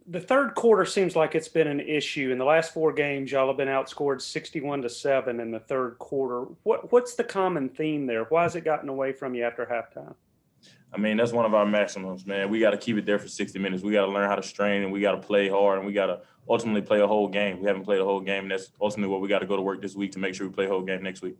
The third quarter seems like it's been an issue. In the last four games, y'all have been outscored 61-7 in the third quarter. What's the common theme there? Why has it gotten away from you after halftime? I mean, that's one of our maximums, man. We got to keep it there for 60 minutes. We got to learn how to strain, and we got to play hard, and we got to ultimately play a whole game. We haven't played a whole game, and that's ultimately what we got to go to work this week to make sure we play a whole game next week.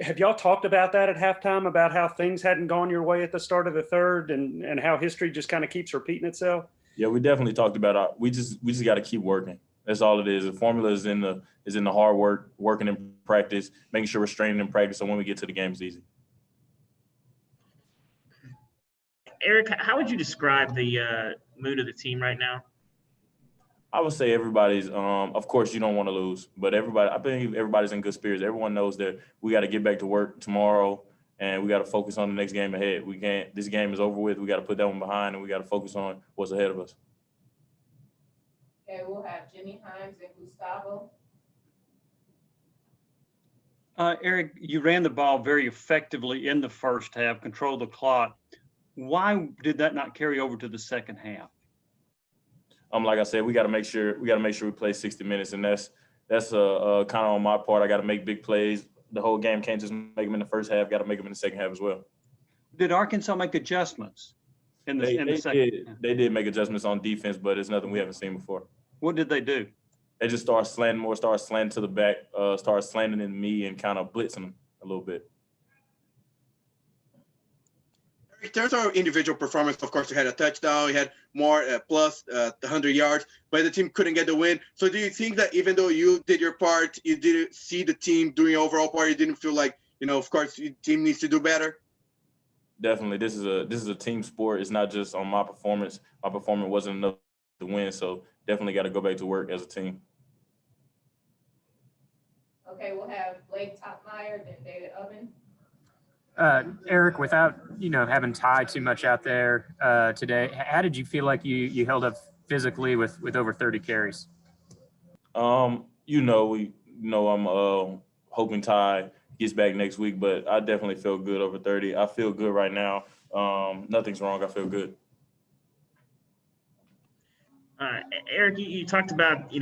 Have y'all talked about that at halftime, about how things hadn't gone your way at the start of the third and how history just kind of keeps repeating itself? Yeah, we definitely talked about it. We just got to keep working. That's all it is. The formula is in the hard work, working in practice, making sure we're straining in practice, so when we get to the game, it's easy. Eric, how would you describe the mood of the team right now? I would say everybody's, of course, you don't want to lose, but I think everybody's in good spirits. Everyone knows that we got to get back to work tomorrow, and we got to focus on the next game ahead. This game is over with. We got to put that one behind, and we got to focus on what's ahead of us. Okay, we'll have Jimmy Himes and Gustavo. Eric, you ran the ball very effectively in the first half, controlled the clock. Why did that not carry over to the second half? Like I said, we got to make sure we play 60 minutes, and that's kind of on my part. I got to make big plays. The whole game can't just make them in the first half. Got to make them in the second half as well. Did Arkansas make adjustments in the second half? They did make adjustments on defense, but it's nothing we haven't seen before. What did they do? They just started slanting more, started slanting to the back, started slanting in me and kind of blitzing them a little bit. In terms of individual performance, of course, you had a touchdown, you had more plus 100 yards, but the team couldn't get the win. So do you think that even though you did your part, you didn't see the team doing your overall part, you didn't feel like, of course, the team needs to do better? Definitely. This is a team sport. It's not just on my performance. My performance wasn't enough to win, so definitely got to go back to work as a team. Okay, we'll have Blake Topmeyer, then David Oven. Eric, without having Ty too much out there today, how did you feel like you held up physically with over 30 carries? I'm hoping Ty gets back next week, but I definitely feel good over 30. I feel good right now. Nothing's wrong. I feel good. Eric, you talked about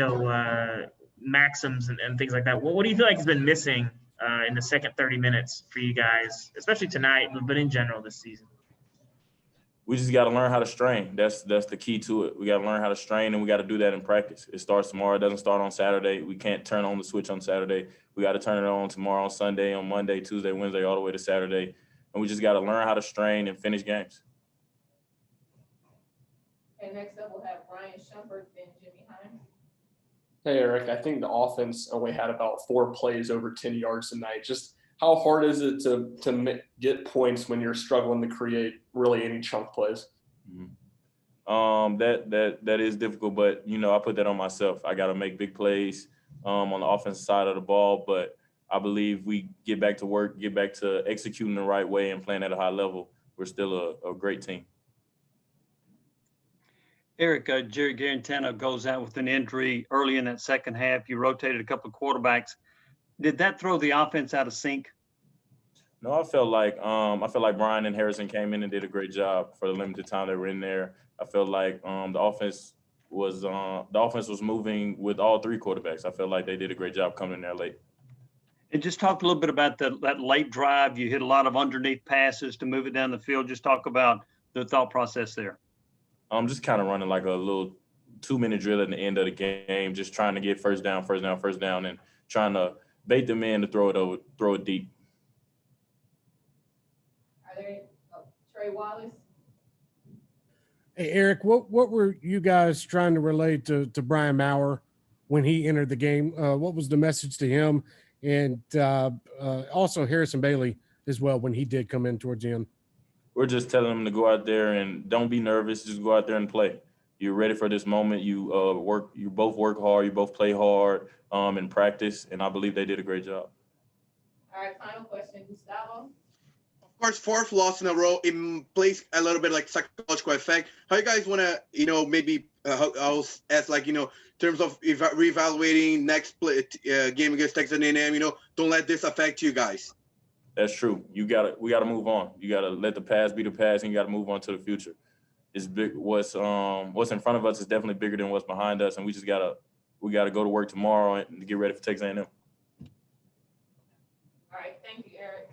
maxims and things like that. What do you feel like has been missing in the second 30 minutes for you guys, especially tonight, but in general this season? We just got to learn how to strain. That's the key to it. We got to learn how to strain, and we got to do that in practice. It starts tomorrow. It doesn't start on Saturday. We can't turn on the switch on Saturday. We got to turn it on tomorrow, on Sunday, on Monday, Tuesday, Wednesday, all the way to Saturday. And we just got to learn how to strain and finish games. And next up, we'll have Brian Shumpert, then Jimmy Himes. Hey, Eric, I think the offense only had about 4 plays over 10 yards tonight. Just how hard is it to get points when you're struggling to create really any chunk plays? Mm-hmm. That is difficult, but, I put that on myself. I got to make big plays on the offensive side of the ball, but I believe we get back to work, get back to executing the right way and playing at a high level. We're still a great team. Eric, Jerry Garantano goes out with an injury early in that second half. You rotated a couple of quarterbacks. Did that throw the offense out of sync? No, I felt like Brian and Harrison came in and did a great job for the limited time they were in there. I felt like the offense was moving with all 3 quarterbacks. I felt like they did a great job coming in there late. And just talk a little bit about that late drive. You hit a lot of underneath passes to move it down the field. Just talk about the thought process there. I'm just kind of running like a little 2-minute drill at the end of the game, just trying to get first down, and trying to bait them in to throw it deep. Are there Trey Wallace? Hey, Eric, what were you guys trying to relate to Brian Maurer when he entered the game? What was the message to him? And also Harrison Bailey as well when he did come in towards the end. We're just telling them to go out there and don't be nervous. Just go out there and play. You're ready for this moment. You both work hard. You both play hard in practice, and I believe they did a great job. All right, final question, Gustavo. Of course, 4th loss in a row. It plays a little bit like psychological effect. How you guys want to, maybe I'll ask in terms of reevaluating next game against Texas A&M. Don't let this affect you guys. That's true. We gotta move on. You gotta let the past be the past, and you gotta move on to the future. is big. What's in front of us is definitely bigger than what's behind us, and we gotta go to work tomorrow and get ready for Texas A&M. All right, thank you, Eric.